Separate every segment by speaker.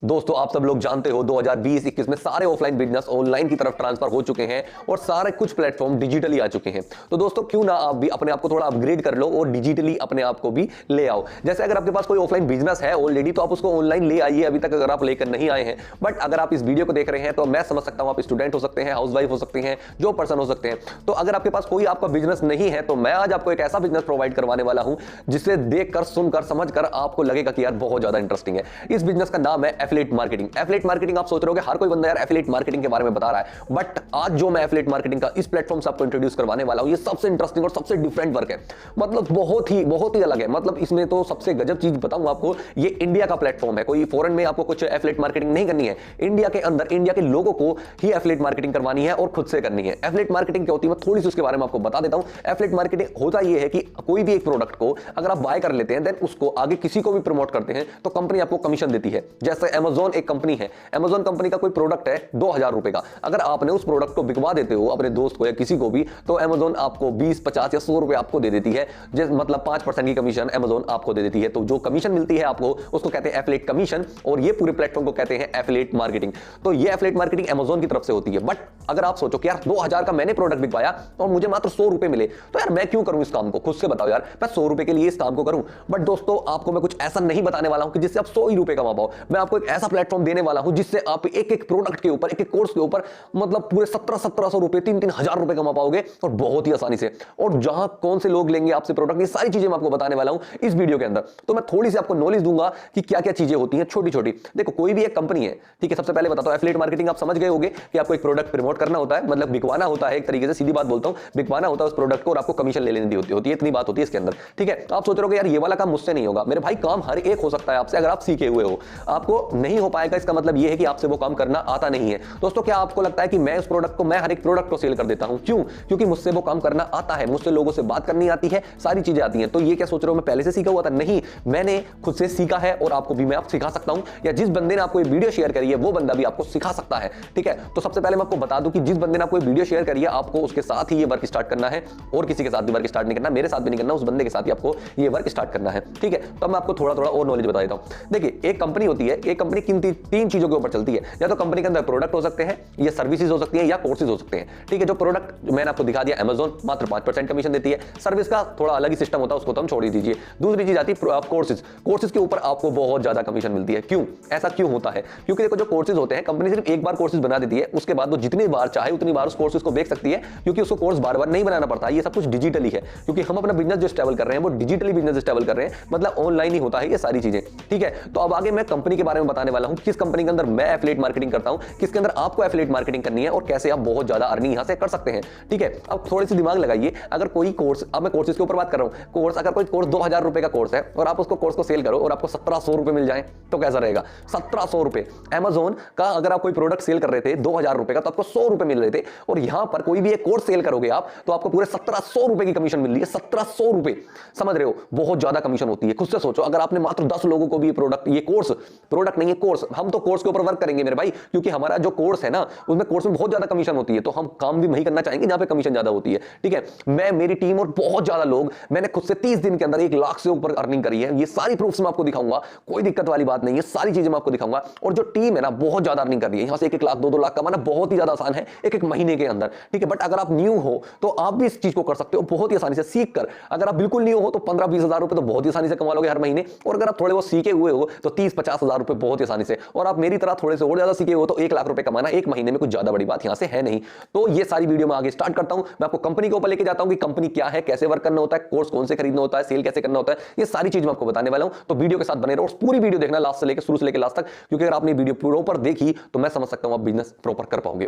Speaker 1: दोस्तों आप सब लोग जानते हो 2020-21 में सारे ऑफलाइन बिजनेस ऑनलाइन की तरफ ट्रांसफर हो चुके हैं और सारे कुछ प्लेटफॉर्म डिजिटली आ चुके हैं। तो दोस्तों क्यों ना आप भी अपने आप को थोड़ा अपग्रेड कर लो और डिजिटली अपने आप को भी ले आओ। जैसे अगर आपके पास कोई ऑफलाइन बिजनेस है ऑलरेडी तो आप उसको ऑनलाइन ले आइए, अभी तक अगर आप लेकर नहीं आए हैं। बट अगर आप इस वीडियो को देख रहे हैं तो मैं समझ सकता हूं आप स्टूडेंट हो सकते हैं, हाउसवाइफ हो सकते हैं, जो पर्सन हो सकते हैं। तो अगर आपके पास कोई आपका बिजनेस नहीं है तो मैं आज आपको एक ऐसा बिजनेस प्रोवाइड करवाने वाला हूं जिसे देखकर, सुनकर, समझकर आपको लगेगा कि यार बहुत ज्यादा इंटरेस्टिंग है। इस बिजनेस का नाम है एफिलिएट मार्केटिंग। एफिलिएट मार्केटिंग आप सोच रहे होगे हर कोई बंदा यार एफिलिएट मार्केटिंग के बारे में बता रहा है, बट आज जो मैं एफिलिएट मार्केटिंग का इस प्लेटफॉर्म से आपको इंट्रोड्यूस करवाने वाला हूं ये सबसे इंटरेस्टिंग और सबसे डिफरेंट वर्क है। मतलब बहुत ही अलग है। मतलब इसमें तो सबसे गजब चीज बताऊं आपको, ये इंडिया का प्लेटफॉर्म है। कोई फॉरेन में आपको कुछ एफिलिएट मार्केटिंग नहीं करनी है, इंडिया के अंदर इंडिया के लोगों को ही एफिलिएट मार्केटिंग करवानी है और खुद से करनी है। एफिलिएट मार्केटिंग क्या होती है मैं थोड़ी सी उसके बारे में आपको बता देता हूं। एफिलिएट मार्केटिंग होता यह है कि कोई भी एक प्रोडक्ट को अगर आप बाय कर लेते हैं देन उसको आगे किसी को भी प्रमोट करते हैं तो कंपनी आपको कमीशन देती है। जैसे अमेजॉन एक कंपनी है, अमेजॉन कंपनी का कोई प्रोडक्ट है 2000 रुपए का, अगर आपने उस प्रोडक्ट को बिकवा देते हो अपने दोस्त को या किसी को भी तो अमेजॉन आपको 20, 50 या 100 रुपए आपको दे देती है। मतलब 5% की कमीशन अमेजॉन आपको दे देती है। तो जो कमीशन मिलती है आपको उसको कहते हैं एफिलिएट कमीशन और ये पूरे प्लेटफॉर्म को कहते हैं एफिलिएट मार्केटिंग। तो ये एफिलिएट मार्केटिंग अमेजॉन की तरफ से होती है। बट अगर आप सोचो कि यार 2000 का मैंने प्रोडक्ट बिकवाया और मुझे मात्र 100 रुपए मिले तो यार मैं क्यों करूं इस काम को, खुद से बताओ यार, मैं 100 रुपए के लिए इस काम को करूं। बट दोस्तों आपको मैं कुछ ऐसा नहीं बताने वाला हूं कि जिससे आप 100 ही रुपए कमा पाओ। मैं आपको एक ऐसा प्लेटफॉर्म देने वाला हूं जिससे आप एक एक प्रोडक्ट के ऊपर, एक एक कोर्स के ऊपर मतलब पूरे 1700 रुपए, 3-3 हजार रुपए कमा पाओगे और बहुत ही आसानी से। और जहां कौन से लोग लेंगे आपसे प्रोडक्ट, ये सारी चीजें मैं आपको बताने वाला हूं इस वीडियो के अंदर। तो मैं थोड़ी सी आपको नॉलेज दूंगा कि क्या क्या चीजें होती हैं छोटी छोटी। देखो कोई भी एक कंपनी है, ठीक है, सबसे पहले बताता हूं एफिलिएट मार्केटिंग आप समझ गए होंगे कि आपको एक प्रोडक्ट प्रमोट करना होता है, मतलब बिकवाना होता है। एक तरीके से सीधी बात बोलता हूं, बिकवाना होता है उस प्रोडक्ट को और आपको कमीशन ले लेनी होती है। इतनी बात होती है इसके अंदर, ठीक है। आप सोच रहे हो यार ये वाला काम मुझसे नहीं होगा। मेरे भाई काम हर एक हो सकता है आपसे, अगर आप सीखे हुए हो। आपको नहीं हो पाएगा इसका मतलब यह है कि आपसे वो काम करना आता नहीं है। दोस्तों क्या आपको लगता है कि मैं उस प्रोडक्ट को, मैं हर एक प्रोडक्ट को सेल कर देता हूं? क्यों? क्योंकि मुझसे वो काम करना आता है, मुझसे लोगों से बात करनी आती है, सारी चीजें आती हैं। तो ये क्या सोच रहे हो मैं पहले से सीखा हुआ था? नहीं, मैंने खुद से सीखा है और आपको भी मैं आप सिखा सकता हूं, या जिस बंदे ने आपको ये वीडियो शेयर करी है वो बंदा भी आपको सिखा सकता है, ठीक है। तो सबसे पहले मैं आपको बता दूं कि जिस बंदे ने आपको वीडियो शेयर करी है आपको उसके साथ ही ये वर्क स्टार्ट करना है और किसी के साथ भी वर्क स्टार्ट नहीं करना, मेरे साथ भी नहीं करना, उस बंदे के साथ ही आपको ये वर्क स्टार्ट करना है, ठीक है। तो मैं आपको थोड़ा थोड़ा और नॉलेज बता देता हूं। देखिए एक कंपनी होती है, एक कंपनी किन तीन चीजों के ऊपर चलती है। या तो कंपनी के अंदर प्रोडक्ट हो सकते हैं, या सर्विसेज हो सकती है, या कोर्सेज हो सकते हैं, ठीक है। जो प्रोडक्ट मैंने आपको दिखा दिया, अमेजॉन मात्र 5% कमीशन देती है। सर्विस का थोड़ा अलग ही सिस्टम होता है, उसको तो हम छोड़ ही दीजिए। दूसरी चीज आती है कोर्सेज। कोर्सेज के ऊपर आपको बहुत ज्यादा कमीशन मिलती है। क्यों ऐसा क्यों होता है? क्योंकि देखो जो कोर्सेज होते हैं कंपनी सिर्फ एक बार कोर्सेज बना देती है, उसके बाद वो जितनी बार चाहे उतनी बार उस कोर्सेज को बेच सकती है, क्योंकि उसको कोर्स बार बार नहीं बनाना पड़ता। ये सब कुछ डिजिटली है, क्योंकि हम अपना बिजनेस जो स्टेबल कर रहे हैं वो डिजिटली बिजनेस स्टेबल कर रहे हैं, मतलब ऑनलाइन ही होता है ये सारी चीजें, ठीक है। तो अब आगे मैं कंपनी के बारे में बताने वाला हूं, किस कंपनी के अंदर मैं एफिलिएट मार्केटिंग करता हूं, किसके अंदर आपको एफिलिएट मार्केटिंग करनी है और कैसे आप बहुत ज्यादा अर्निंग यहां से कर सकते हैं, ठीक है। अब थोड़ी सी दिमाग लगाइए, अगर कोई कोर्स, अब मैं कोर्सेज के ऊपर बात कर रहा हूं, कोर्स अगर कोई कोर्स 2000 रुपए का कोर्स है और आप उसको कोर्स को सेल करो और आपको 1700 रुपए मिल जाए तो कैसा रहेगा? 1700 रुपए अमेजॉन का अगर आप कोई प्रोडक्ट सेल कर रहे थे 2000 रुपए का तो आपको 100 रुपए मिल रहे थे, और यहां पर कोई भी एक कोर्स सेल करोगे आप तो आपको पूरे 1700 रुपए की कमीशन मिल रही है। 1700 रुपए, समझ रहे हो? बहुत ज्यादा कमीशन होती है। खुद से सोचो, अगर आपने मात्र 10 लोगों को भी प्रोडक्ट, ये कोर्स, प्रोडक्ट नहीं है कोर्स, हम तो कोर्स के ऊपर वर्क करेंगे मेरे भाई, क्योंकि हमारा जो कोर्स है ना उसमें कोर्स में बहुत ज्यादा कमीशन होती है, तो हम काम भी वही करना चाहेंगे जहां पे कमीशन ज्यादा होती है, ठीक है। मैं, मेरी टीम और बहुत ज्यादा लोग, मैंने खुद से 30 दिन के अंदर 1 लाख से ऊपर अर्निंग करी है। ये सारी प्रूफ्स मैं आपको दिखाऊंगा, कोई दिक्कत वाली बात नहीं है, सारी चीजें मैं आपको दिखाऊंगा। और जो टीम है ना बहुत ज्यादा अर्निंग कर रही है, यहां से 1-1 लाख 2-2 लाख कमाना बहुत ही ज्यादा आसान है एक महीने के अंदर, ठीक है। बट अगर आप न्यू हो तो आप भी इस चीज को कर सकते हो बहुत ही आसानी से सीख कर। अगर आप बिल्कुल न्यू हो तो 15-20 हजार रुपए तो बहुत ही आसानी से कमा लोगे हर महीने, और अगर आप थोड़े बहुत सीखे हुए हो तो 30-50 हजार रुपए बहुत ही आसानी से, और आप मेरी तरह थोड़े से और ज्यादा सीखे हो तो 1 लाख रुपए कमाना एक महीने में कुछ ज्यादा बड़ी बात यहां से है नहीं। तो ये सारी वीडियो में आगे स्टार्ट करता हूं, मैं आपको कंपनी के ऊपर लेके जाता हूं कि कंपनी क्या है, कैसे वर्क करना होता है, कोर्स कौन से खरीदना होता है, सेल कैसे करना होता है, ये सारी चीज मैं आपको बताने वाला हूं। तो वीडियो के साथ बने रहो और पूरी वीडियो देखना लास्ट से लेकर, शुरू से लेकर लास्ट तक, क्योंकि अगर आपने वीडियो प्रॉपर देखी तो मैं समझ सकता हूं आप बिजनेस प्रॉपर कर पाओगे।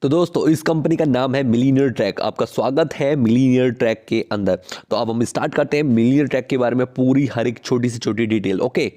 Speaker 1: तो दोस्तों इस कंपनी का नाम है मिलीनियर ट्रैक। आपका स्वागत है मिलीनियर ट्रैक के अंदर। तो अब हम स्टार्ट करते हैं मिलीनियर ट्रैक के बारे में पूरी हर एक छोटी से छोटी डिटेल, ओके।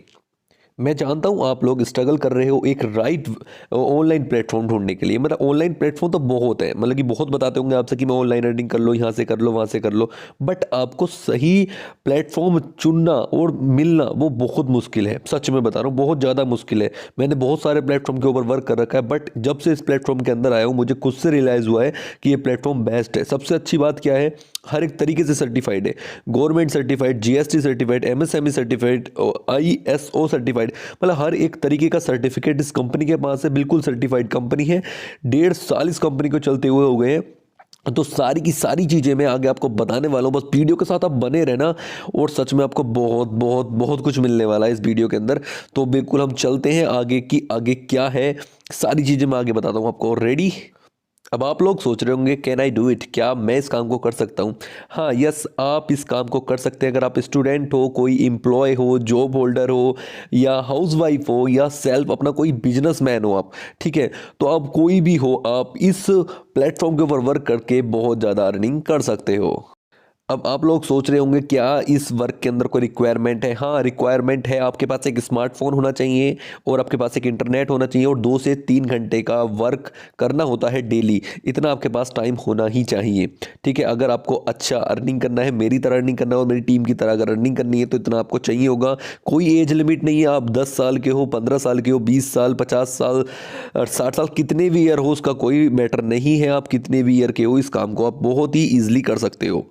Speaker 1: मैं जानता हूँ आप लोग स्ट्रगल कर रहे हो एक राइट ऑनलाइन प्लेटफॉर्म ढूंढने के लिए। मतलब ऑनलाइन प्लेटफॉर्म तो बहुत है, मतलब कि बहुत बताते होंगे आपसे कि मैं ऑनलाइन अर्निंग कर लो, यहाँ से कर लो, वहाँ से कर लो, बट आपको सही प्लेटफॉर्म चुनना और मिलना वो बहुत मुश्किल है। सच में बता रहा हूँ, बहुत ज़्यादा मुश्किल है। मैंने बहुत सारे प्लेटफॉर्म के ऊपर वर्क कर रखा है, बट जब से इस प्लेटफॉर्म के अंदर आया हूँ मुझे खुद से रियलाइज़ हुआ है कि ये प्लेटफॉर्म बेस्ट है। सबसे अच्छी बात क्या है, हर एक तरीके से सर्टिफाइड है, government certified, GST certified, MSME certified, ISO certified,
Speaker 2: certified, मतलब हर एक तरीके का सर्टिफिकेट इस कंपनी के पास है, बिल्कुल सर्टिफाइड कंपनी है। 1.5 साल इस कंपनी को चलते हुए हो गए हैं। तो सारी की सारी चीज़ें मैं आगे आपको बताने वाला हूँ, बस वीडियो के साथ आप बने रहना और सच में आपको बहुत बहुत बहुत कुछ मिलने वाला है इस वीडियो के अंदर। तो बिल्कुल हम चलते हैं आगे की, आगे क्या है सारी चीज़ें मैं आगे बताता हूँ आपको। रेडी? अब आप लोग सोच रहे होंगे कैन आई डू इट, क्या मैं इस काम को कर सकता हूँ? हाँ, यस, आप इस काम को कर सकते हैं। अगर आप स्टूडेंट हो, कोई एम्प्लॉय हो, जॉब होल्डर हो, या हाउसवाइफ हो, या सेल्फ अपना कोई बिजनेसमैन हो आप, ठीक है, तो आप कोई भी हो, आप इस प्लेटफॉर्म के ऊपर वर्क करके बहुत ज़्यादा अर्निंग कर सकते हो। अब आप लोग सोच रहे होंगे क्या इस वर्क के अंदर कोई रिक्वायरमेंट है? हाँ, रिक्वायरमेंट है। आपके पास एक स्मार्टफोन होना चाहिए और आपके पास एक इंटरनेट होना चाहिए और 2 से 3 घंटे का वर्क करना होता है डेली। इतना आपके पास टाइम होना ही चाहिए, ठीक है। अगर आपको अच्छा अर्निंग करना है, मेरी तरह अर्निंग करना है और मेरी टीम की तरह अगर अर्निंग करनी है तो इतना आपको चाहिए होगा। कोई एज लिमिट नहीं है, आप 10 साल के हो, 15 साल के हो, 20 साल, 50 साल, 60 साल, कितने भी ईयर हो उसका कोई मैटर नहीं है। आप कितने भी ईयर के हो, इस काम को आप बहुत ही ईजिली कर सकते हो।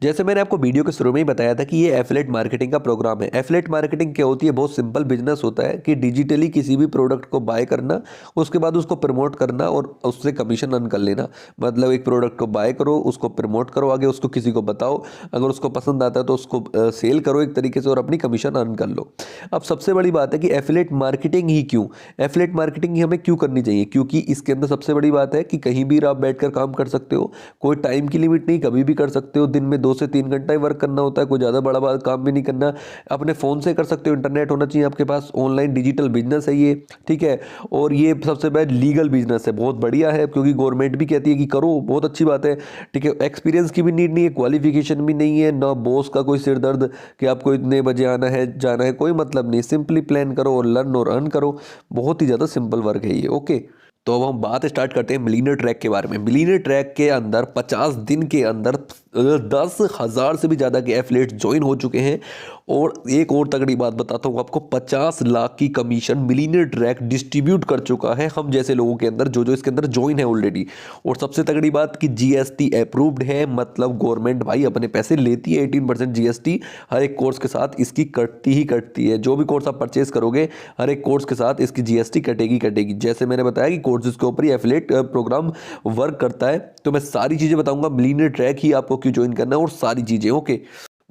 Speaker 2: जैसे मैंने आपको वीडियो के शुरू में ही बताया था कि ये एफिलिएट मार्केटिंग का प्रोग्राम है। एफिलिएट मार्केटिंग क्या होती है? बहुत सिंपल बिजनेस होता है कि डिजिटली किसी भी प्रोडक्ट को बाय करना, उसके बाद उसको प्रमोट करना और उससे कमीशन अर्न कर लेना। मतलब एक प्रोडक्ट को बाय करो, उसको प्रमोट करो, आगे उसको किसी को बताओ, अगर उसको पसंद आता है तो उसको सेल करो एक तरीके से और अपनी कमीशन अर्न कर लो। अब सबसे बड़ी बात है कि एफिलिएट मार्केटिंग ही क्यों, एफिलिएट मार्केटिंग ही हमें क्यों करनी चाहिए? क्योंकि इसके अंदर सबसे बड़ी बात है कि कहीं भी आप बैठकर काम कर सकते हो, कोई टाइम की लिमिट नहीं, कभी भी कर सकते हो। दिन में 2 से 3 घंटा ही वर्क करना होता है, कोई ज़्यादा बड़ा काम भी नहीं करना। अपने फ़ोन से कर सकते हो, इंटरनेट होना चाहिए आपके पास, ऑनलाइन डिजिटल बिजनेस है ये, ठीक है। और ये सबसे बड़ा लीगल बिजनेस है, बहुत बढ़िया है क्योंकि गवर्नमेंट भी कहती है कि करो, बहुत अच्छी बात है, ठीक है। एक्सपीरियंस की भी नीड नहीं है, क्वालिफिकेशन भी नहीं है, ना बॉस का कोई सिर दर्द कि आपको इतने बजे आना है जाना है, कोई मतलब नहीं। सिंपली प्लान करो और लर्न और अर्न करो, बहुत ही ज़्यादा सिंपल वर्क है ये, ओके। तो अब हम बात स्टार्ट करते हैं मिलियनेयर ट्रैक के बारे में। मिलियनेयर ट्रैक के अंदर 50 दिन के अंदर 10,000 से भी ज़्यादा के एफिलिएट्स ज्वाइन हो चुके हैं। और एक और तगड़ी बात बताता हूँ आपको, 50 लाख की कमीशन मिलियनेयर ट्रैक डिस्ट्रीब्यूट कर चुका है हम जैसे लोगों के अंदर, जो इसके अंदर ज्वाइन है ऑलरेडी। और सबसे तगड़ी बात कि जीएसटी अप्रूव्ड है, मतलब गवर्नमेंट भाई अपने पैसे लेती है। 18% जीएसटी हर एक कोर्स के साथ इसकी कटती ही कटती है। जो भी कोर्स आप परचेज करोगे, हर एक कोर्स के साथ इसकी जीएसटी कटेगी कटेगी। जैसे मैंने बताया कि कोर्सेज के ऊपर ही एफिलिएट प्रोग्राम वर्क करता है। तो मैं सारी चीज़ें बताऊंगा, मिलियनेयर ट्रैक ही आपको क्यों ज्वाइन करना है और सारी चीज़ें, ओके।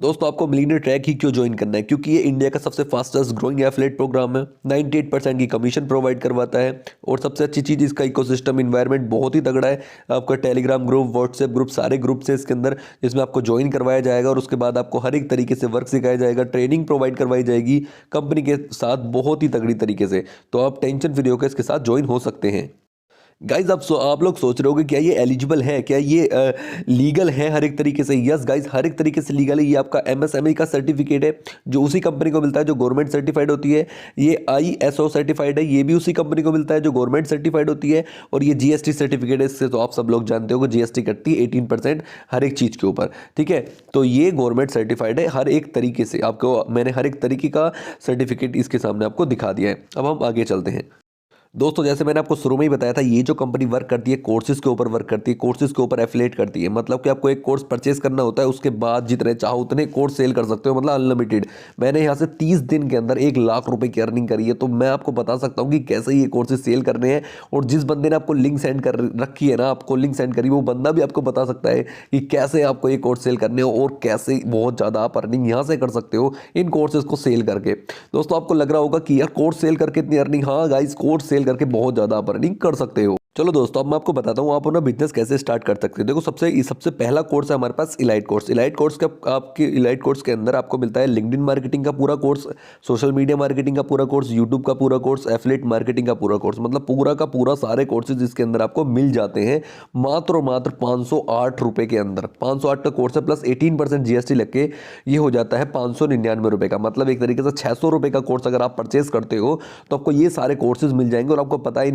Speaker 2: दोस्तों, आपको मिलियनेयर ट्रैक ही क्यों ज्वाइन करना है? क्योंकि ये इंडिया का सबसे फास्टेस्ट ग्रोइंग एफिलिएट प्रोग्राम है। 98% की कमीशन प्रोवाइड करवाता है और सबसे अच्छी चीज़ इसका इकोसिस्टम इन्वायरमेंट बहुत ही तगड़ा है। आपका टेलीग्राम ग्रुप, व्हाट्सएप ग्रुप, सारे ग्रुप से इसके अंदर, जिसमें आपको ज्वाइन करवाया जाएगा और उसके बाद आपको हर एक तरीके से वर्क सिखाया जाएगा, ट्रेनिंग प्रोवाइड करवाई जाएगी कंपनी के साथ बहुत ही तगड़ी तरीके से। तो आप टेंशन फ्री होकर इसके साथ ज्वाइन हो सकते हैं। गाइज आप लोग सोच रहे होगे क्या ये एलिजिबल है, क्या ये लीगल है हर एक तरीके से? यस गाइज, हर एक तरीके से लीगल है। ये आपका एमएसएमई का सर्टिफिकेट है जो उसी कंपनी को मिलता है जो गवर्नमेंट सर्टिफाइड होती है। ये आईएसओ सर्टिफाइड है, ये भी उसी कंपनी को मिलता है जो गवर्नमेंट सर्टिफाइड होती है। और ये जीएसटी सर्टिफिकेट है, इससे तो आप सब लोग जानते हो कि जीएसटी कटती है 18% हर एक चीज़ के ऊपर, ठीक है। तो ये गवर्नमेंट सर्टिफाइड है हर एक तरीके से। आपको मैंने हर एक तरीके का सर्टिफिकेट इसके सामने आपको दिखा दिया है। अब हम आगे चलते हैं। दोस्तों, जैसे मैंने आपको शुरू में ही बताया था, ये जो कंपनी वर्क करती है कोर्सेज के ऊपर वर्क करती है, कोर्सेज के ऊपर एफिलिएट करती है। मतलब कि आपको एक कोर्स परचेस करना होता है, उसके बाद जितने चाहो उतने कोर्स सेल कर सकते हो, मतलब अनलिमिटेड। मैंने यहाँ से 30 दिन के अंदर 1 लाख रुपए की अर्निंग करी है। तो मैं आपको बता सकता हूँ कि कैसे ये कोर्सेज सेल करने हैं। और जिस बंदे ने आपको लिंक सेंड कर रखी है ना, आपको लिंक सेंड करी, वो बंदा भी आपको बता सकता है कि कैसे आपको ये कोर्स सेल करने हो और कैसे बहुत ज़्यादा आप अर्निंग यहाँ से कर सकते हो इन कोर्सेज को सेल करके। दोस्तों, आपको लग रहा होगा कि यार कोर्स सेल करके इतनी अर्निंग, हाँ गाइस, कोर्स सेल करके बहुत ज़्यादा आप अर्निंग कर सकते हो। चलो दोस्तों, अब मैं आपको बताता हूँ आप अपना बिजनेस कैसे स्टार्ट कर सकते हैं। देखो, सबसे पहला कोर्स है हमारे पास इलाइट कोर्स। इलाइट कोर्स का आपके इलाइट कोर्स के अंदर आपको मिलता है लिंक्डइन मार्केटिंग का पूरा कोर्स, सोशल मीडिया मार्केटिंग का पूरा कोर्स, यूट्यूब का पूरा कोर्स, एफिलिएट मार्केटिंग का पूरा कोर्स। मतलब पूरा का पूरा सारे कोर्सेज इसके अंदर आपको मिल जाते हैं मात्र और मात्र 508 रुपये के अंदर। 508 का कोर्स है, प्लस 18% जीएसटी लग के ये हो जाता है 599 रुपये का। मतलब एक तरीके से 600 रुपये का कोर्स अगर आप परचेस करते हो तो आपको ये सारे कोर्सेज मिल जाएंगे। और आपको पता है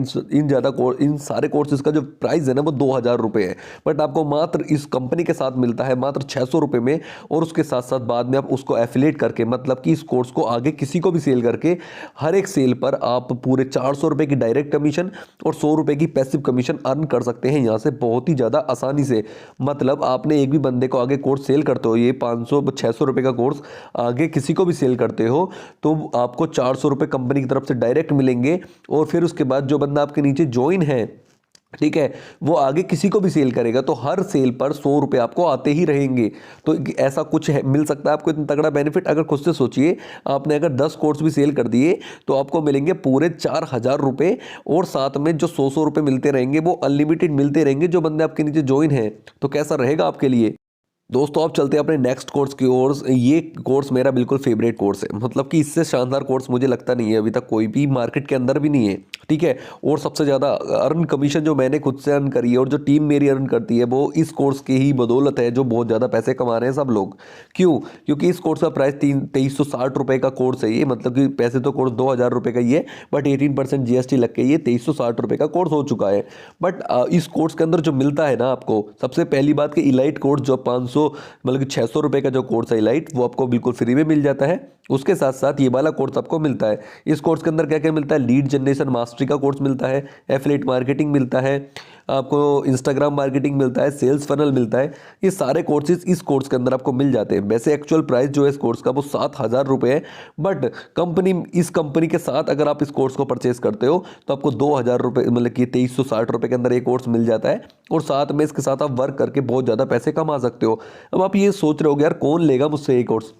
Speaker 2: इन सारे कोर्सेज का जो प्राइस है ना वो 2,000 रुपये है, बट आपको मात्र इस कंपनी के साथ मिलता है मात्र 600 रुपये में। और उसके साथ साथ बाद में आप उसको एफिलेट करके, मतलब कि इस कोर्स को आगे किसी को भी सेल करके, हर एक सेल पर आप पूरे 400 रुपये की डायरेक्ट कमीशन और 100 रुपये की पैसिव कमीशन अर्न कर सकते हैं यहाँ से बहुत ही ज़्यादा आसानी से। मतलब आपने एक भी बंदे को आगे कोर्स सेल करते हो, ये 500-600 रुपये का कोर्स आगे किसी को भी सेल करते हो तो आपको 400 रुपये कंपनी की तरफ से डायरेक्ट मिलेंगे। और फिर उसके बाद जो बंदा आपके नीचे ज्वाइन है, ठीक है, वो आगे किसी को भी सेल करेगा तो हर सेल पर 100 रुपये आपको आते ही रहेंगे। तो ऐसा कुछ है, मिल सकता है आपको इतना तगड़ा बेनिफिट। अगर खुद से सोचिए, आपने अगर 10 कोर्स भी सेल कर दिए तो आपको मिलेंगे पूरे 4,000 रुपये, और साथ में जो 100 रुपये मिलते रहेंगे वो अनलिमिटेड मिलते रहेंगे जो बंदे आपके नीचे ज्वाइन है। तो कैसा रहेगा आपके लिए दोस्तों। आप चलते हैं अपने नेक्स्ट कोर्स की ओर। ये कोर्स मेरा बिल्कुल फेवरेट कोर्स है, मतलब कि इससे शानदार कोर्स मुझे लगता नहीं है अभी तक कोई भी मार्केट के अंदर भी नहीं है, ठीक है। और सबसे ज़्यादा अर्न कमीशन जो मैंने खुद से अर्न करी है और जो टीम मेरी अर्न करती है वो इस कोर्स की ही बदौलत है, जो बहुत ज़्यादा पैसे कमा रहे हैं सब लोग। क्यों? क्योंकि इस कोर्स का प्राइस 2360 रुपये का कोर्स है ये, मतलब कि पैसे तो कोर्स 2,000 रुपये का ही है, बट 18% GST लग के ये 2360 रुपये का कोर्स हो चुका है। बट इस कोर्स के अंदर जो मिलता है ना आपको, सबसे पहली बात कि इलाइट कोर्स जो 500 मतलब कि 600 रुपये का जो कोर्स है इलाइट, वो आपको बिल्कुल फ्री में मिल जाता है। उसके साथ साथ ये वाला कोर्स आपको मिलता है। इस कोर्स के अंदर क्या क्या मिलता है? लीड जनरेशन मास्टरी का कोर्स मिलता है, एफिलिएट मार्केटिंग मिलता है, आपको इंस्टाग्राम मार्केटिंग मिलता है, सेल्स फनल मिलता है। ये सारे कोर्सेज इस कोर्स के अंदर आपको मिल जाते हैं। वैसे एक्चुअल प्राइस जो है इस कोर्स का वो 7,000 रुपये है, बट इस कंपनी के साथ अगर आप इस कोर्स को परचेज करते हो तो आपको 2,000 रुपये, मतलब कि 2360 रुपये के अंदर ये कोर्स मिल जाता है। और साथ में इसके साथ आप वर्क करके बहुत ज़्यादा पैसे कमा सकते हो। अब आप ये सोच रहे हो यार कौन लेगा मुझसे ये कोर्स?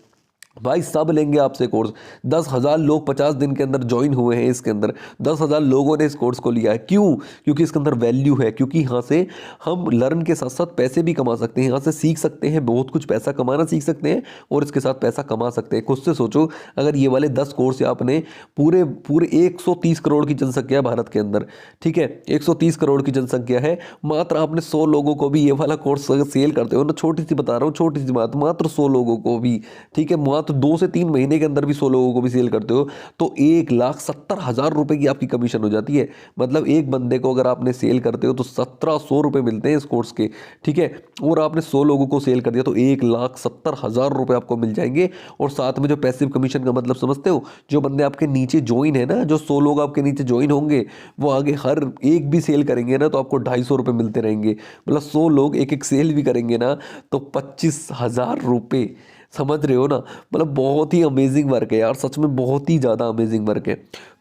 Speaker 2: भाई सब लेंगे आपसे कोर्स। 10,000 लोग 50 दिन के अंदर ज्वाइन हुए हैं इसके अंदर, 10,000 लोगों ने इस कोर्स को लिया है। क्यों? क्योंकि इसके अंदर वैल्यू है, क्योंकि यहाँ से हम लर्न के साथ साथ पैसे भी कमा सकते हैं, यहाँ से सीख सकते हैं, बहुत कुछ पैसा कमाना सीख सकते हैं और इसके साथ पैसा कमा सकते हैं। खुद से सोचो, अगर ये वाले 10 कोर्स आपने पूरे 130 करोड़ की जनसंख्या है भारत के अंदर, ठीक है, 130 करोड़ की जनसंख्या है, मात्र आपने 100 लोगों को भी ये वाला कोर्स सेल करते हो ना, छोटी सी बता रहा हूँ, छोटी सी बात, मात्र 100 लोगों को भी, ठीक है, तो 2 से 3 महीने के अंदर भी 100 लोगों को भी सेल करते हो तो 1,70,000 रुपए की आपकी कमीशन हो जाती है। मतलब एक बंदे को अगर आपने सेल करते हो तो 1,700 रुपए मिलते हैं इस कोर्स के, ठीक है। और आपने 100 लोगों को सेल कर दिया तो 1,70,000 रुपए आपको मिल जाएंगे। और साथ में जो पैसिव कमीशन का मतलब समझते हो, जो बंदे आपके नीचे ज्वाइन है ना, जो 100 लोग आपके नीचे ज्वाइन होंगे, वो आगे हर एक भी सेल करेंगे ना तो आपको 250 रुपये मिलते रहेंगे। मतलब 100 लोग एक सेल भी करेंगे ना तो 25,000 रुपये, समझ रहे हो ना। मतलब बहुत ही अमेजिंग वर्क है यार, सच में बहुत ही ज़्यादा अमेजिंग वर्क है।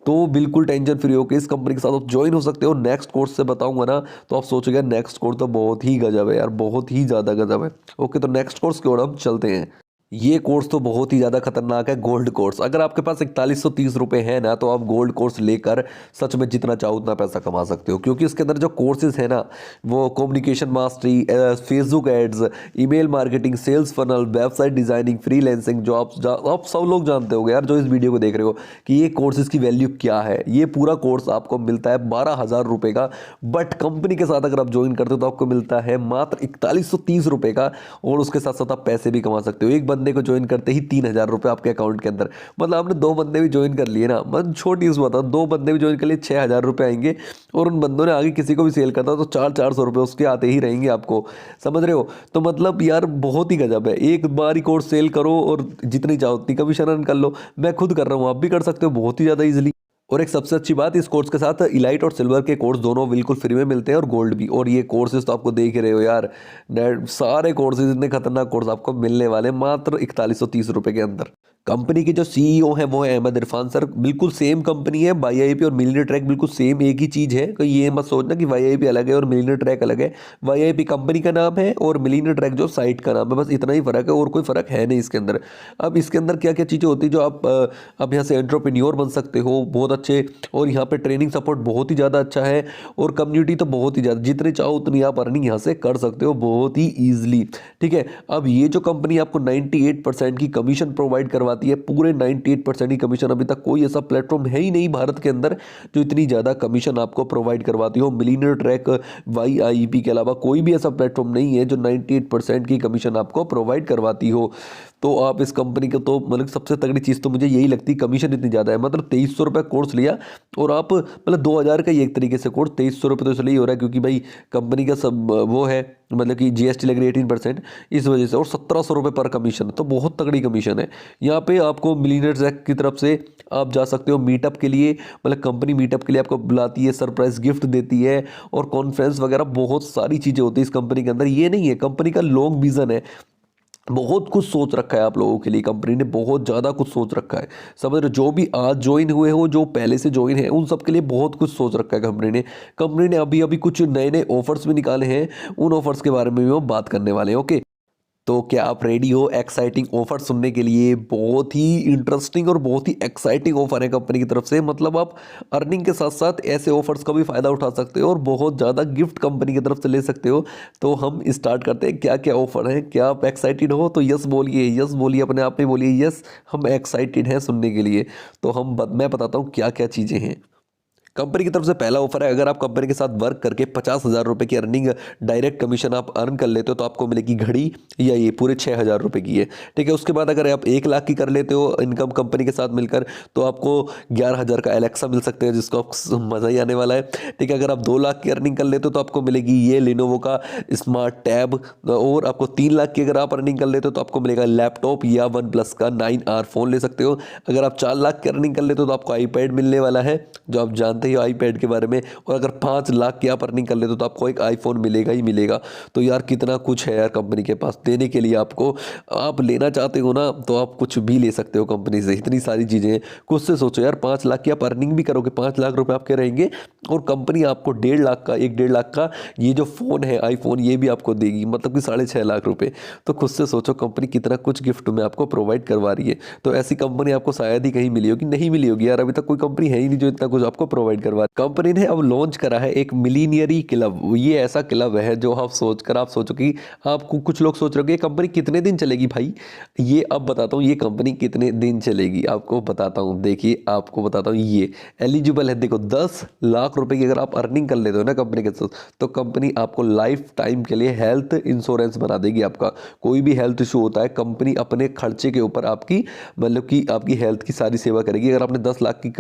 Speaker 2: तो बिल्कुल टेंशन फ्री होकर इस कंपनी के साथ आप ज्वाइन हो सकते हो। नेक्स्ट कोर्स से बताऊंगा ना तो आप सोचोगे नेक्स्ट कोर्स तो बहुत ही गजब है यार, बहुत ही ज़्यादा गजब है। ओके, तो नेक्स्ट कोर्स की ओर हम चलते हैं। ये कोर्स तो बहुत ही ज़्यादा खतरनाक है, गोल्ड कोर्स। अगर आपके पास 4130 रुपये है ना तो आप गोल्ड कोर्स लेकर सच में जितना चाहो उतना पैसा कमा सकते हो, क्योंकि इसके अंदर जो कोर्सेज है ना वो communication mastery, Facebook ads, email marketing, sales funnel, website designing, freelancing, जो आप सब लोग जानते होंगे यार जो इस वीडियो को देख रहे हो कि ये कोर्सेज की वैल्यू क्या है। ये पूरा कोर्स आपको मिलता है 12,000 रुपये का, बट कंपनी के साथ अगर आप ज्वाइन करते हो तो आपको मिलता है मात्र 4130 रुपये का। और उसके साथ साथ आप पैसे भी कमा सकते हो। एक बंदे को ज्वाइन करते ही 3,000 रुपये आपके अकाउंट के अंदर। मतलब आपने 2 बंदे भी ज्वाइन कर लिए ना, मैं छोटी सी बात है, 2 बंदे भी ज्वाइन कर लिए 6,000 रुपये आएंगे। और उन बंदों ने आगे किसी को भी सेल करता तो 400 रुपये उसके आते ही रहेंगे आपको, समझ रहे हो। तो मतलब यार बहुत ही गजब है। एक बार ही कोर्स सेल करो और जितनी चाहो उतनी कमीशन अर्न कर लो। मैं खुद कर रहा हूँ, आप भी कर सकते हो बहुत ही ज़्यादा ईजिली। और एक सबसे अच्छी बात, इस कोर्स के साथ इलाइट और सिल्वर के कोर्स दोनों बिल्कुल फ्री में मिलते हैं और गोल्ड भी। और ये कोर्सेज तो आपको देख ही रहे हो यार, सारे कोर्सेज इतने खतरनाक कोर्स आपको मिलने वाले मात्र 4130 रुपये के अंदर। कंपनी के जो सीईओ हैं वो है अहमद इरफान सर। बिल्कुल सेम कंपनी है, YIP और मिलियनेयर ट्रैक बिल्कुल सेम एक ही चीज़ है। कोई ये मत सोचना कि YIP अलग है और मिलियनेयर ट्रैक अलग है। YIP कंपनी का नाम है और मिलियनेयर ट्रैक जो साइट का नाम है, बस इतना ही फ़र्क है और कोई फ़र्क है नहीं इसके अंदर। अब इसके अंदर क्या क्या चीज़ें होती है जो आप यहाँ से एंटरप्रेन्योर बन सकते हो बहुत अच्छे, और यहाँ पर ट्रेनिंग सपोर्ट बहुत ही ज़्यादा अच्छा है, और कम्युनिटी तो बहुत ही ज़्यादा, जितने चाहो उतनी आप अर्निंग यहाँ से कर सकते हो बहुत ही ईजिली, ठीक है। अब ये जो कंपनी आपको 98% की कमीशन प्रोवाइड करवाती है, पूरे 98% की कमीशन, अभी तक कोई ऐसा प्लेटफॉर्म है ही नहीं भारत के अंदर जो इतनी ज़्यादा कमीशन आपको प्रोवाइड करवाती हो। मिलियनेयर ट्रैक, YIP के अलावा कोई भी ऐसा प्लेटफॉर्म नहीं है जो 98% की कमीशन आपको प्रोवाइड करवाती हो। तो आप इस कंपनी का तो मतलब सबसे तगड़ी चीज़ तो मुझे यही लगती है, कमीशन इतनी ज़्यादा है। मतलब 2300 रुपये कोर्स लिया और आप मतलब 2000 का ही एक तरीके से कोर्स, 2300 रुपये तो इसलिए हो रहा है क्योंकि भाई कंपनी का सब वो है, मतलब कि जीएसटी लग रही है 18%, इस वजह से, और 1700 रुपये पर कमीशन, तो बहुत तगड़ी कमीशन है। यहाँ पे आपको मिलीनियर्स एक्ट की तरफ से आप जा सकते हो मीटअप के लिए, मतलब कंपनी मीटअप के लिए आपको बुलाती है, सरप्राइज गिफ्ट देती है, और कॉन्फ्रेंस वगैरह बहुत सारी चीज़ें होती है इस कंपनी के अंदर। ये नहीं है, कंपनी का लॉन्ग विजन है, बहुत कुछ सोच रखा है आप लोगों के लिए, कंपनी ने बहुत ज़्यादा कुछ सोच रखा है। समझ रहे हो, जो भी आज ज्वाइन हुए हो, जो पहले से ज्वाइन है, उन सब के लिए बहुत कुछ सोच रखा है कंपनी ने अभी अभी कुछ नए नए ऑफर्स भी निकाले हैं, उन ऑफर्स के बारे में भी हम बात करने वाले हैं। ओके, तो क्या आप रेडी हो एक्साइटिंग ऑफर सुनने के लिए? बहुत ही इंटरेस्टिंग और बहुत ही एक्साइटिंग ऑफर है कंपनी की तरफ से। मतलब आप अर्निंग के साथ साथ ऐसे ऑफर्स का भी फ़ायदा उठा सकते हो और बहुत ज़्यादा गिफ्ट कंपनी की तरफ से ले सकते हो। तो हम स्टार्ट करते हैं, क्या क्या ऑफर है, क्या आप एक्साइटेड हो? तो यस बोलिए, यस बोलिए, अपने आप में बोलिए यस, हम एक्साइटेड हैं सुनने के लिए। तो मैं बताता हूँ क्या क्या चीज़ें हैं। कंपनी की तरफ से पहला ऑफर है, अगर आप कंपनी के साथ वर्क करके 50,000 रुपये की अर्निंग डायरेक्ट कमीशन आप अर्न कर लेते हो तो आपको मिलेगी घड़ी, या ये पूरे 6,000 रुपये की है। ठीक है, उसके बाद अगर आप 1 लाख की कर लेते हो इनकम कंपनी के साथ मिलकर तो आपको 11,000 का एलेक्सा मिल सकते हैं, जिसको मज़ा ही आने वाला है। ठीक है, अगर आप 2 लाख की अर्निंग कर लेते हो तो आपको मिलेगी ये लिनोवो का स्मार्ट टैब, और आपको 3 लाख की अगर आप अर्निंग कर लेते हो तो आपको मिलेगा लैपटॉप या OnePlus का 9R फ़ोन ले सकते हो। अगर आप 4 लाख की अर्निंग कर लेते हो तो आपको आईपैड मिलने वाला है, जो आप जानते ही आईपैड के बारे में। और अगर 5 लाख की आप अर्निंग कर लेते हो तो आपको एक आईफोन मिलेगा ही मिलेगा। तो यार कितना कुछ है यार कंपनी के पास देने के लिए आपको। आप लेना चाहते हो ना तो आप कुछ भी ले सकते हो कंपनी से, इतनी सारी चीज़ें हैं। कुछ से सोचो यार, 5 लाख की आप अर्निंग भी करोगे, 5 लाख रुपए आपके रहेंगे, और कंपनी आपको 1.5 लाख का, 1.5 लाख का ये जो फ़ोन है आईफोन, ये भी आपको देगी, मतलब कि 6.5 लाख रुपए। तो खुद से सोचो कंपनी कितना कुछ गिफ्ट में आपको प्रोवाइड करवा रही है। तो ऐसी कंपनी आपको शायद ही कहीं मिली होगी, नहीं मिली होगी यार, अभी तक कोई कंपनी है ही नहीं जो इतना कुछ आपको प्रोवाइड करवा रही है। कंपनी ने अब लॉन्च करा है एक मिलीनियरी क्लब। ये ऐसा क्लब है जो आप सोचो कि आपको, कुछ लोग सोच रहे हो कि ये कंपनी कितने दिन चलेगी भाई। ये अब बताता हूँ ये कंपनी कितने दिन चलेगी, आपको बताता हूँ। देखिए आपको बताता हूँ, ये एलिजिबल है, देखो 10 लाख रुपए की अगर आप अर्निंग कर लेते हो ना कंपनी के साथ, तो कंपनी आपको लाइफ टाइम के लिए हेल्थ इंश्योरेंस बना देगी। आपका कोई भी हेल्थ इशू होता है, कंपनी अपने खर्चे के ऊपर आपकी, मतलब कि आपकी हेल्थ की सारी सेवा करेगी। अगर आपने 10 लाख की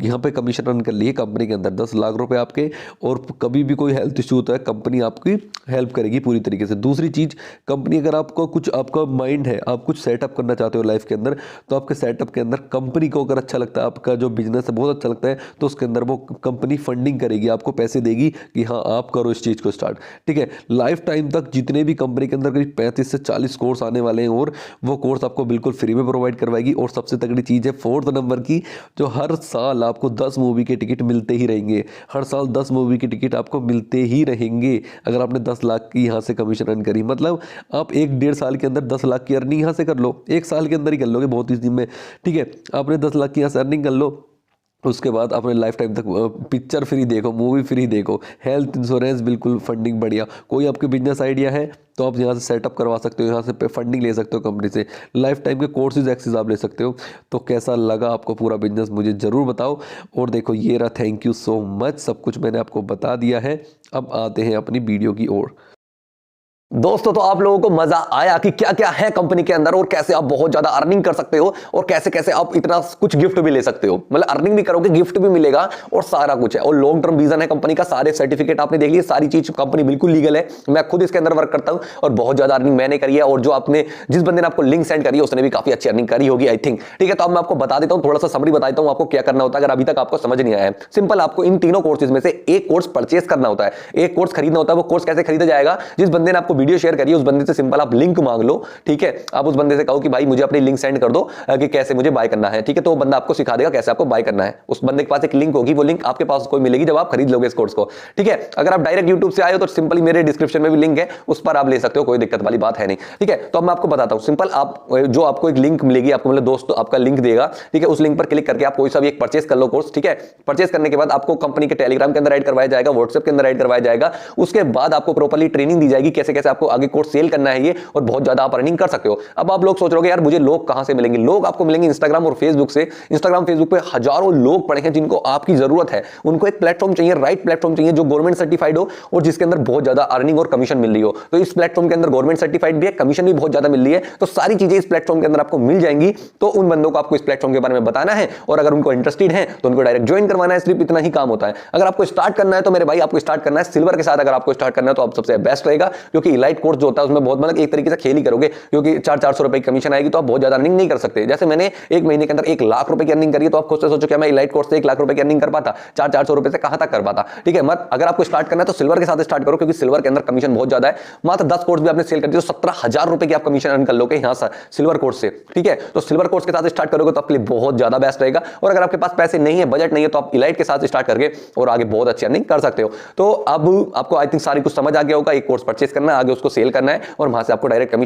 Speaker 2: यहाँ पे कमीशन अर्न कर ली है कंपनी के अंदर, 10 लाख रुपए आपके, और कभी भी कोई हेल्थ इशू होता है कंपनी आपकी हेल्प करेगी पूरी तरीके से। दूसरी चीज़, कंपनी अगर आपको कुछ, आपका माइंड है, आप कुछ सेटअप करना चाहते हो लाइफ के अंदर, तो आपके सेटअप के अंदर कंपनी को अगर अच्छा लगता है, आपका जो बिजनेस है बहुत अच्छा लगता है, तो उसके अंदर वो कंपनी फंडिंग करेगी, आपको पैसे देगी कि हाँ आप करो इस चीज़ को स्टार्ट। ठीक है, लाइफ टाइम तक जितने भी कंपनी के अंदर करीब 35 से 40 कोर्स आने वाले हैं, और वो कोर्स आपको बिल्कुल फ्री में प्रोवाइड करवाएगी। और सबसे तगड़ी चीज़ है 4th नंबर की, जो हर साल आपको 10 मूवी के टिकट मिलते ही रहेंगे। हर साल 10 मूवी की टिकट आपको मिलते ही रहेंगे अगर आपने 10 लाख की यहाँ से कमीशन अर्न करी। मतलब आप 1-1.5 साल के अंदर 10 लाख की अर्निंग यहाँ से कर लो, 1 साल के अंदर ही कर लोगे बहुत इस दिन में। ठीक है, आपने 10 लाख की यहाँ से अर्निंग कर लो, उसके बाद अपने लाइफ टाइम तक पिक्चर फ्री देखो, मूवी फ्री देखो, हेल्थ इंश्योरेंस बिल्कुल फंडिंग बढ़िया। कोई आपके बिजनेस आइडिया है तो आप यहाँ से सेटअप करवा सकते हो, यहाँ से फंडिंग ले सकते हो कंपनी से, लाइफ टाइम के कोर्सेज एक्सेस आप ले सकते हो। तो कैसा लगा आपको पूरा बिजनेस मुझे ज़रूर बताओ। और देखो ये रहा, थैंक यू सो मच, सब कुछ मैंने आपको बता दिया है। अब आते हैं अपनी वीडियो की ओर।
Speaker 1: दोस्तों, तो आप लोगों को मजा आया कि क्या क्या है कंपनी के अंदर और कैसे आप बहुत ज्यादा अर्निंग कर सकते हो और कैसे कैसे आप इतना कुछ गिफ्ट भी ले सकते हो। मतलब अर्निंग भी करोगे, गिफ्ट भी मिलेगा और सारा कुछ है। और लॉन्ग टर्म विजन है कंपनी का, सारे सर्टिफिकेट आपने देख लिए, सारी चीज कंपनी बिल्कुल लीगल है। मैं खुद इसके अंदर वर्क करता हूं और बहुत ज्यादा अर्निंग मैंने करी है, और जो आपने, जिस बंदे ने आपको लिंक सेंड करी है उसने भी काफी अच्छी अर्निंग करी होगी आई थिंक। ठीक है, तो अब मैं आपको बता देता हूं, थोड़ा सा समरी बता देता हूं आपको क्या करना होता है अगर अभी तक आपको समझ नहीं आया है। सिंपल, आपको इन तीनों कोर्सेज में से एक कोर्स परचेस करना होता है, एक कोर्स खरीदना होता है। वो कोर्स कैसे खरीदा जाएगा? जिस बंदे ने आपको वीडियो शेयर करी है उस बंदे से सिंपल आप लिंक मांग लो। ठीक है, आप उस बंदे से कहो कि भाई मुझे अपनी लिंक सेंड कर दो कि कैसे मुझे बाय करना है। ठीक है, तो वो बंदा आपको सिखा देगा कैसे आपको बाय करना है। उस बंदे के पास एक लिंक होगी, वो लिंक आपके पास कोई मिलेगी जब आप खरीद लोगे इस कोर्स को। ठीक है, अगर आप डायरेक्ट यूट्यूब से आए हो तो सिंपली मेरे डिस्क्रिप्शन में भी लिंक है, उस पर आप ले सकते हो, कोई दिक्कत वाली बात है नहीं। ठीक है, तो अब मैं आपको बताता हूं सिंपल, आप जो आपको एक लिंक मिलेगी, आपको मतलब दोस्त आपका लिंक देगा। ठीक है, उस लिंक पर क्लिक करके आप कोई सा भी एक परचेस कर लो कोर्स। ठीक है, परचेस करने के बाद आपको कंपनी के टेलीग्राम के अंदर ऐड करवाया जाएगा, व्हाट्सएप के अंदर ऐड करवाया जाएगा। उसके बाद आपको प्रॉपर्ली ट्रेनिंग दी जाएगी कैसे कैसे कैसे आपको आगे कोर्स सेल करना है ये, और बहुत ज्यादा आप अर्निंग कर सकते हो। अब आप लोग सोच रहे हो यार मुझे लोग कहां से मिलेंगे? लोग आपको मिलेंगे इंस्टाग्राम और फेसबुक से। इंस्टाग्राम फेसबुक पे हजारों लोग पड़े हैं जिनको आपकी जरूरत है। उनको एक प्लेटफॉर्म चाहिए, राइट प्लेटफॉर्म चाहिए जो गवर्नमेंट सर्टिफाइड हो और जिसके अंदर बहुत ज्यादा अर्निंग और कमीशन मिल रही हो। तो इस प्लेटफॉर्म के अंदर गवर्नमेंट सर्टिफाइड भी है, कमीशन भी बहुत ज्यादा मिल रही है। तो सारी चीजें इस प्लेटफॉर्म के अंदर आपको मिल जाएंगी। तो उन बंदों को आपको इस प्लेटफॉर्म के बारे में बताना है, और अगर उनको इंटरेस्टेड है तो उनको डायरेक्ट ज्वाइन करवाना है। सिर्फ इतना ही काम होता है। अगर आपको स्टार्ट करना है तो मेरे भाई आपको स्टार्ट करना है सिल्वर के साथ। अगर आपको स्टार्ट करना है तो आप सबसे बेस्ट रहेगा, क्योंकि इलाइट कोर्स जो होता है उसमें बहुत मतलब एक तरीके से खेल ही करोगे, क्योंकि 400 रुपए की कमीशन आएगी तो आप बहुत ज्यादा अर्निंग नहीं कर सकते। जैसे मैंने एक महीने के अंदर 1 लाख रुपए की अर्निंग करी, तो आप खुद से सोचो क्या मैं इलाइट कोर्स से 1 लाख रुपए की अर्निंग कर पाता? 400 रुपए से कहां तक कर पाता? ठीक है, मत अगर आपको स्टार्ट करना है तो सिल्वर के साथ स्टार्ट करो, क्योंकि सिल्वर के अंदर कमीशन बहुत ज्यादा है। मात्र 10 कोर्स भी आपने सेल कर दिए तो 17,000 रुपए की आप कमीशन अर्न कर लोगे यहां से सिल्वर कोर्स से। ठीक है, तो सिल्वर कोर्स के साथ स्टार्ट करोगे तो आपके लिए बहुत ज्यादा बेस्ट रहेगा। और अगर आपके पास पैसे नहीं है, बजट नहीं है, तो आप इलाइट के साथ स्टार्ट करके और आगे बहुत अच्छी अर्निंग कर सकते हो। तो अब आपको आई थिंक सारी कुछ समझ आ गया होगा। एक कोर्स परचेस करना है, आगे उसको सेल करना है और वहां से आपको डायरेक्ट कमीशन